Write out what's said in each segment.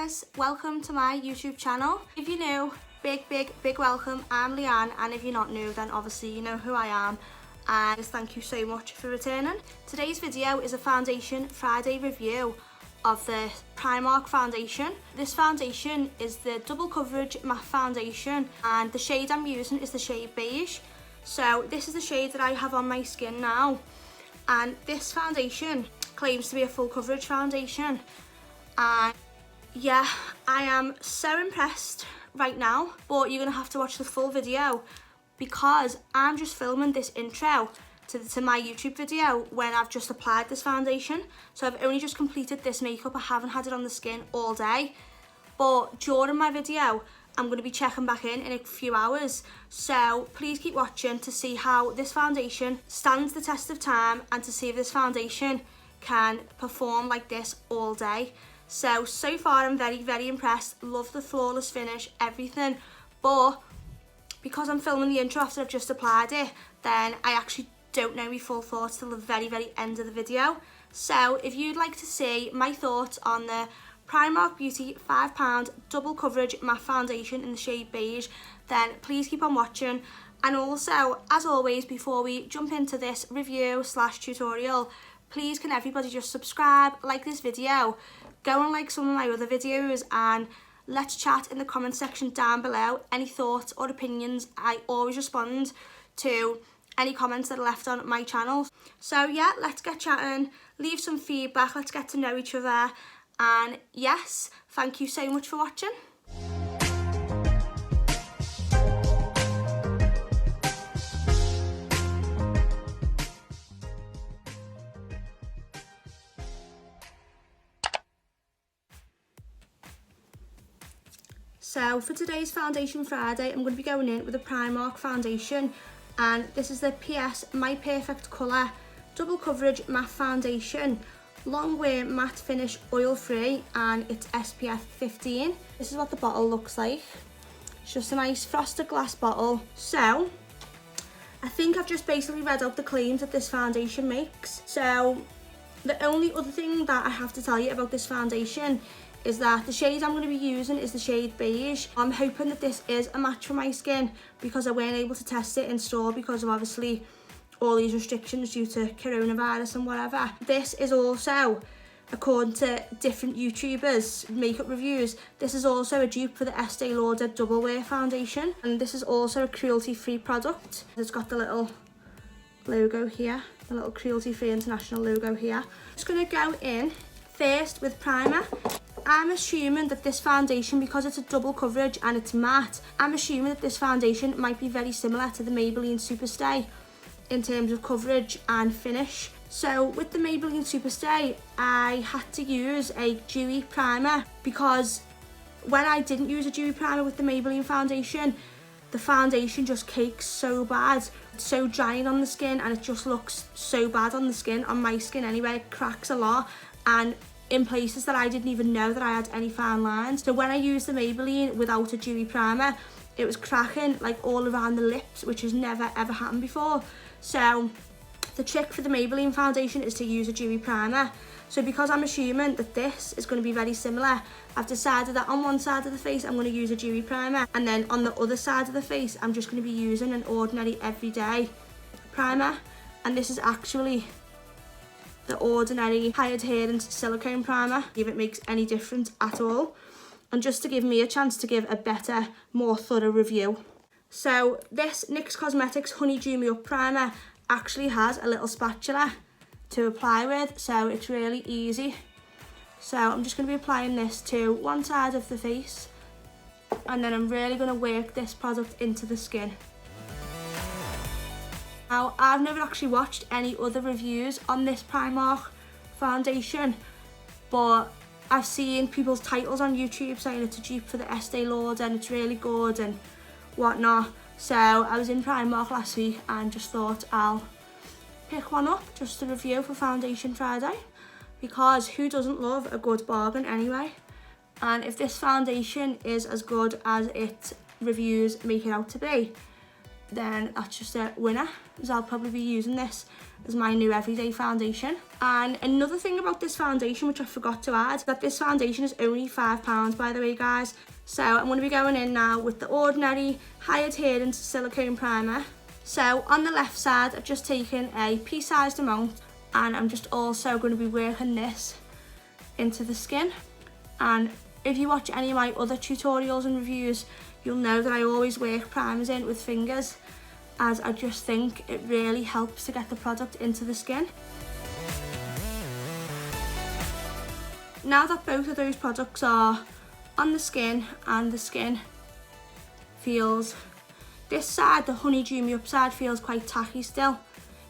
guys, welcome to my YouTube channel. If you're new, big welcome. I'm Leanne, and if you're not new, then obviously you know who I am, and just thank you so much for returning. Today's video is a Foundation Friday review of the Primark foundation. This foundation is the double coverage matte foundation, and the shade I'm using is the shade Beige. So this is the shade that I have on my skin now, and this foundation claims to be a full coverage foundation, and yeah, I am so impressed right now, but you're gonna have to watch the full video because I'm just filming this intro to my YouTube video when I've just applied this foundation. So I've only just completed this makeup. I haven't had it on the skin all day, but during my video I'm going to be checking back in a few hours. So please keep watching to see how this foundation stands the test of time and to see if this foundation can perform like this all day. So far I'm very impressed. Love the flawless finish, everything. But because I'm filming the intro after I've just applied it, then I actually don't know my full thoughts till the very end of the video. So if you'd like to see my thoughts on the Primark Beauty £5 double coverage matte foundation in the shade Beige, then please keep on watching. And also, as always, before we jump into this review / tutorial, please can everybody just subscribe, like this video, go and like some of my other videos, and let's chat in the comment section down below. Any thoughts or opinions, I always respond to any comments that are left on my channel. So yeah, let's get chatting, leave some feedback, let's get to know each other, and yes, thank you so much for watching. So for today's Foundation Friday, I'm going to be going in with a Primark foundation, and this is the PS My Perfect Colour Double Coverage Matte Foundation, Long Wear Matte Finish, Oil Free, and it's SPF 15. This is what the bottle looks like. It's just a nice frosted glass bottle. So I think I've just basically read out the claims that this foundation makes. So the only other thing that I have to tell you about this foundation is that the shade I'm going to be using is the shade Beige. I'm hoping that this is a match for my skin because I weren't able to test it in store because of obviously all these restrictions due to coronavirus and whatever. This is also, according to different YouTubers, makeup reviews, this is also a dupe for the Estee Lauder Double Wear Foundation, and this is also a cruelty-free product. It's got the little logo here, the little cruelty-free international logo here. Just going to go in first with primer. I'm assuming that this foundation, because it's a double coverage and it's matte, I'm assuming that this foundation might be very similar to the Maybelline Superstay in terms of coverage and finish. So with the Maybelline Superstay, I had to use a dewy primer because when I didn't use a dewy primer with the Maybelline foundation, the foundation just cakes so bad. It's so drying on the skin and it just looks so bad on the skin, on my skin anyway. It cracks a lot, and in places that I didn't even know that I had any fine lines. So when I used the Maybelline without a dewy primer, it was cracking like all around the lips, which has never ever happened before. So the trick for the Maybelline foundation is to use a dewy primer. So because I'm assuming that this is going to be very similar, I've decided that on one side of the face I'm going to use a dewy primer, and then on the other side of the face I'm just going to be using an ordinary everyday primer. And this is actually the ordinary high adherence silicone primer, if it makes any difference at all, and just to give me a chance to give a better, more thorough review. So this NYX Cosmetics Honeydew Me Up primer actually has a little spatula to apply with, so it's really easy. So I'm just going to be applying this to one side of the face, and then I'm really going to work this product into the skin. Now, I've never actually watched any other reviews on this Primark foundation, but I've seen people's titles on YouTube saying it's a dupe for the Estee Lauder and it's really good and whatnot. So I was in Primark last week and just thought I'll pick one up just to review for Foundation Friday, because who doesn't love a good bargain anyway? And if this foundation is as good as its reviews make it out to be, then that's just a winner, as I'll probably be using this as my new everyday foundation. And another thing about this foundation, which I forgot to add, that this foundation is only £5, by the way, guys. So I'm going to be going in now with the ordinary high adherence silicone primer. So on the left side, I've just taken a pea-sized amount, and I'm just also going to be working this into the skin. And if you watch any of my other tutorials and reviews, you'll know that I always work primers in with fingers, as I just think it really helps to get the product into the skin. Now that both of those products are on the skin, and the skin feels, this side, the honeydew me up side, feels quite tacky still.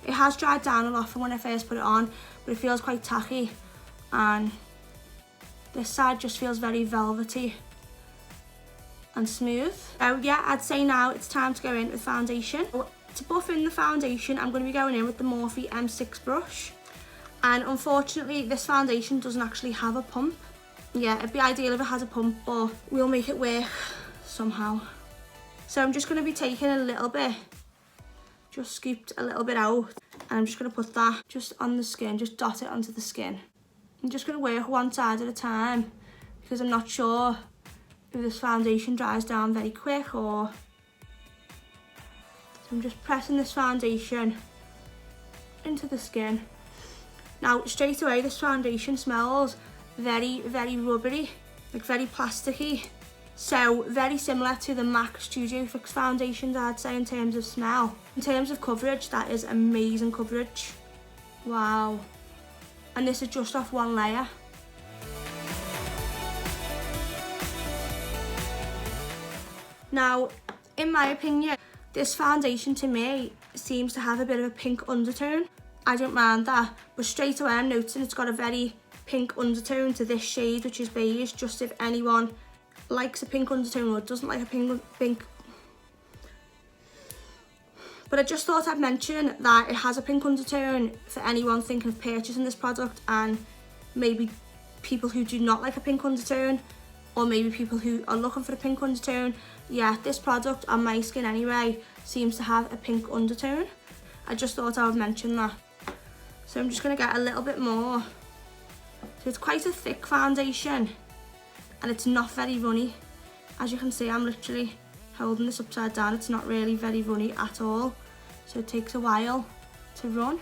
It has dried down a lot from when I first put it on, but it feels quite tacky, and this side just feels very velvety and smooth. So yeah, I'd say now it's time to go in with foundation. To buff in the foundation, I'm going to be going in with the Morphe M6 brush. And unfortunately, this foundation doesn't actually have a pump. Yeah, it'd be ideal if it has a pump, but we'll make it work somehow. So I'm just going to be taking a little bit, just scooped a little bit out, and I'm just going to put that just on the skin, just dot it onto the skin. I'm just going to work one side at a time, because I'm not sure if this foundation dries down very quick, or... So I'm just pressing this foundation into the skin. Now straight away, this foundation smells very, very rubbery, like very plasticky. So very similar to the MAC Studio Fix foundations, I'd say, in terms of smell. In terms of coverage, that is amazing coverage. Wow. And this is just off one layer. Now, in my opinion, this foundation to me seems to have a bit of a pink undertone. I don't mind that, but straight away I'm noticing it's got a very pink undertone to this shade, which is beige, just if anyone likes a pink undertone or doesn't like a pink. But I just thought I'd mention that it has a pink undertone for anyone thinking of purchasing this product, and maybe people who do not like a pink undertone, or maybe people who are looking for a pink undertone. Yeah, this product on my skin anyway seems to have a pink undertone. I just thought I would mention that. So I'm just going to get a little bit more. So it's quite a thick foundation, and it's not very runny. As you can see, I'm literally holding this upside down. It's not really very runny at all, so it takes a while to run.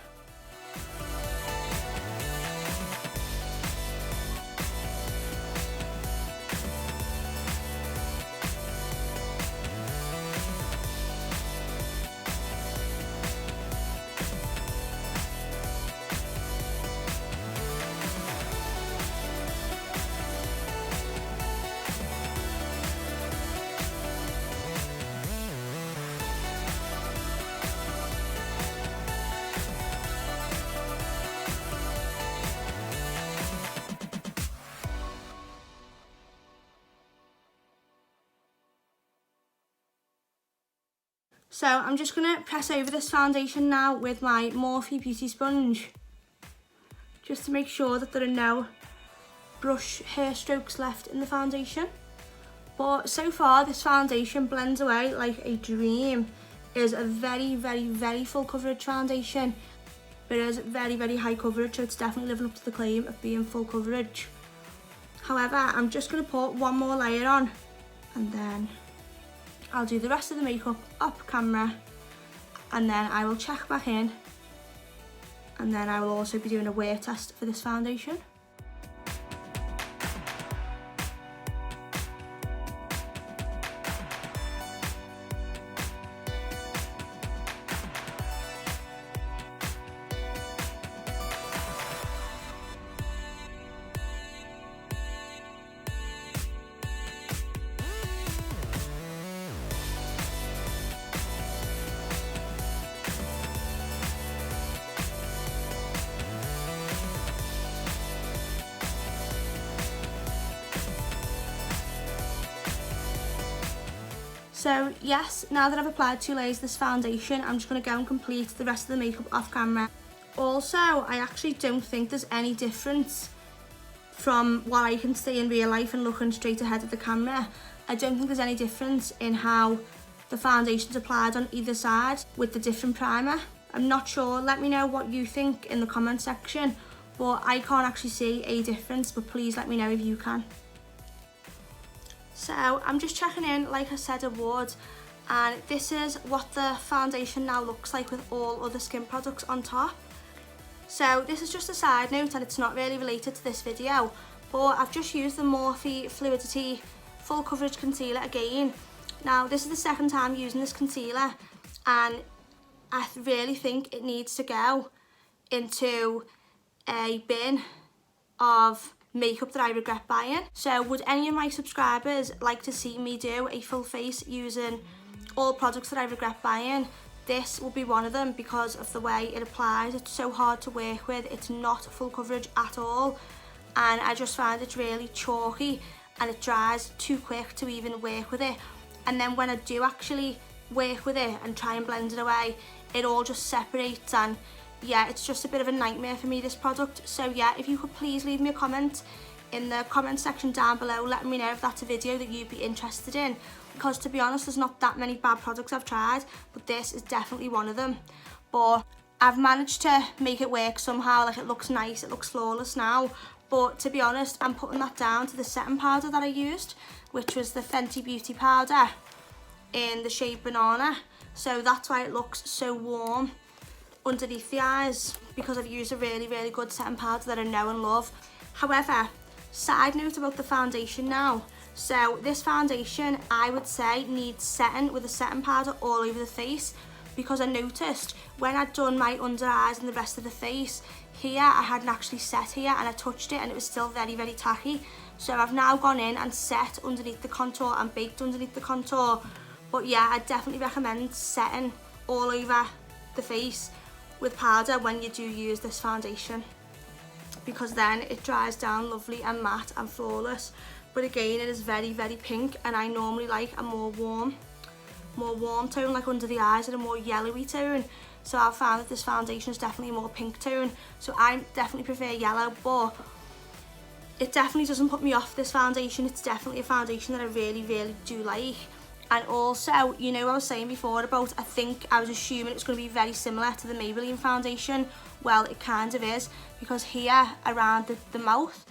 So I'm just going to press over this foundation now with my Morphe Beauty Sponge, just to make sure that there are no brush hair strokes left in the foundation. But so far this foundation blends away like a dream. It is a very, very, very full coverage foundation. It is very, very high coverage, so it's definitely living up to the claim of being full coverage. However, I'm just going to put one more layer on, and then I'll do the rest of the makeup off camera, and then I will check back in, and then I will also be doing a wear test for this foundation. So yes, now that I've applied 2 layers of this foundation, I'm just going to go and complete the rest of the makeup off camera. Also, I actually don't think there's any difference from what I can see in real life and looking straight ahead of the camera. I don't think there's any difference in how the foundation's applied on either side with the different primer. I'm not sure, let me know what you think in the comment section, but I can't actually see a difference, but please let me know if you can. So I'm just checking in like I said I would, and this is what the foundation now looks like with all other skin products on top. So this is just a side note and it's not really related to this video, but I've just used the Morphe Fluidity Full Coverage Concealer again. Now this is the second time using this concealer, and I really think it needs to go into a bin of makeup that I regret buying. So would any of my subscribers like to see me do a full face using all products that I regret buying? This will be one of them because of the way it applies. It's so hard to work with. It's not full coverage at all, and I just find it's really chalky and it dries too quick to even work with it. And then when I do actually work with it and try and blend it away, it all just separates, and yeah, it's just a bit of a nightmare for me, this product. So yeah, if you could please leave me a comment in the comment section down below, let me know if that's a video that you'd be interested in, because to be honest, there's not that many bad products I've tried, but this is definitely one of them. But I've managed to make it work somehow. Like, it looks nice, it looks flawless now, but to be honest, I'm putting that down to the setting powder that I used, which was the Fenty Beauty powder in the shade Banana. So that's why it looks so warm underneath the eyes, because I've used a really good setting powder that I know and love. However, side note about the foundation now. So this foundation, I would say, needs setting with a setting powder all over the face, because I noticed when I'd done my under eyes and the rest of the face, here I hadn't actually set here, and I touched it and it was still very tacky. So I've now gone in and set underneath the contour and baked underneath the contour. But yeah, I definitely recommend setting all over the face with powder when you do use this foundation, because then it dries down lovely and matte and flawless. But again, it is very pink, and I normally like a more warm tone, like under the eyes, and a more yellowy tone. So I've found that this foundation is definitely a more pink tone, so I definitely prefer yellow, but it definitely doesn't put me off, this foundation. It's definitely a foundation that I really do like. And also, you know, I was saying before about, I think I was assuming it's going to be very similar to the Maybelline foundation. Well, it kind of is, because here around the mouth,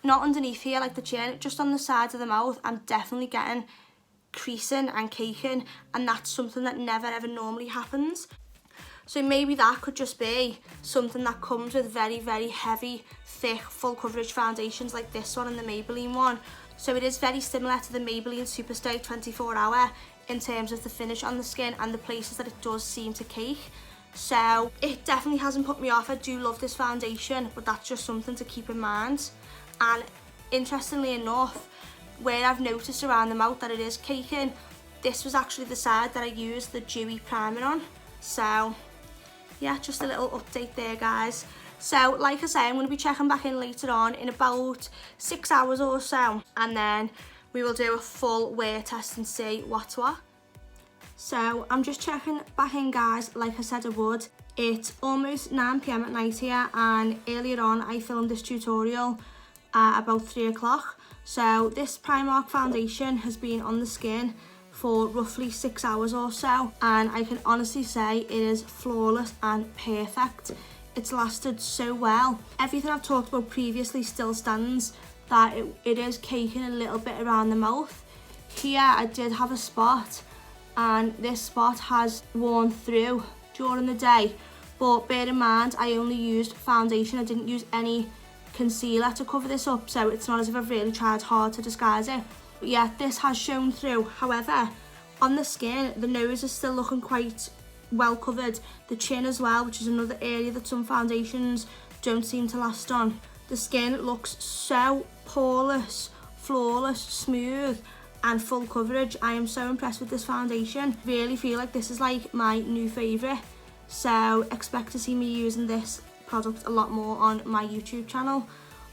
not underneath here like the chin, just on the sides of the mouth, I'm definitely getting creasing and caking, and that's something that never ever normally happens. So maybe that could just be something that comes with very heavy, thick, full coverage foundations like this one and the Maybelline one. So it is very similar to the Maybelline Superstay 24 Hour in terms of the finish on the skin and the places that it does seem to cake. So it definitely hasn't put me off. I do love this foundation, but that's just something to keep in mind. And interestingly enough, where I've noticed around the mouth that it is caking, this was actually the side that I used the dewy primer on. So yeah, just a little update there, guys. So like I say, I'm going to be checking back in later on in about 6 hours or so, and then we will do a full wear test and see what's what. So I'm just checking back in, guys, like I said I would. It's almost 9 PM at night here, and earlier on I filmed this tutorial at about 3 o'clock. So this Primark foundation has been on the skin for roughly 6 hours or so, and I can honestly say it is flawless and perfect. It's lasted so well. Everything I've talked about previously still stands, that it is caking a little bit around the mouth. Here I did have a spot, and this spot has worn through during the day, but bear in mind I only used foundation. I didn't use any concealer to cover this up, so it's not as if I've really tried hard to disguise it. But yeah, this has shown through. However, on the skin, the nose is still looking quite well covered, the chin as well, which is another area that some foundations don't seem to last on. The skin looks so poreless, flawless, smooth and full coverage. I am so impressed with this foundation. Really feel like this is like my new favourite, so expect to see me using this product a lot more on my YouTube channel.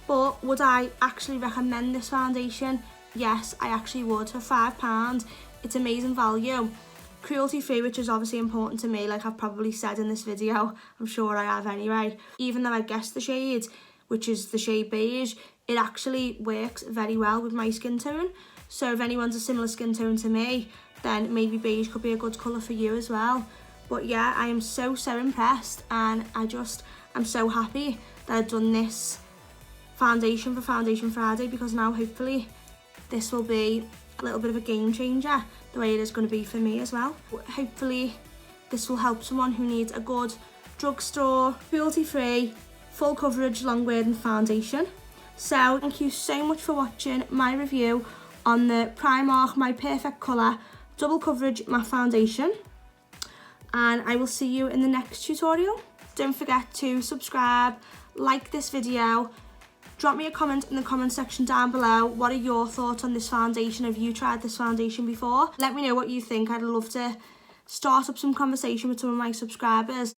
But would I actually recommend this foundation? Yes, I actually would. For £5, it's amazing value. Cruelty free, which is obviously important to me, like I've probably said in this video. I'm sure I have anyway. Even though I guessed the shade, which is the shade Beige, it actually works very well with my skin tone. So if anyone's a similar skin tone to me, then maybe beige could be a good colour for you as well. But yeah, I am so impressed, and I'm so happy that I've done this foundation for Foundation Friday, because now hopefully this will be a little bit of a game changer the way it is going to be for me as well. Hopefully this will help someone who needs a good drugstore, cruelty-free, full coverage, long-wearing foundation. So thank you so much for watching my review on the Primark My Perfect Colour Double Coverage Matte Foundation, and I will see you in the next tutorial. Don't forget to subscribe, like this video, drop me a comment in the comment section down below. What are your thoughts on this foundation? Have you tried this foundation before? Let me know what you think. I'd love to start up some conversation with some of my subscribers.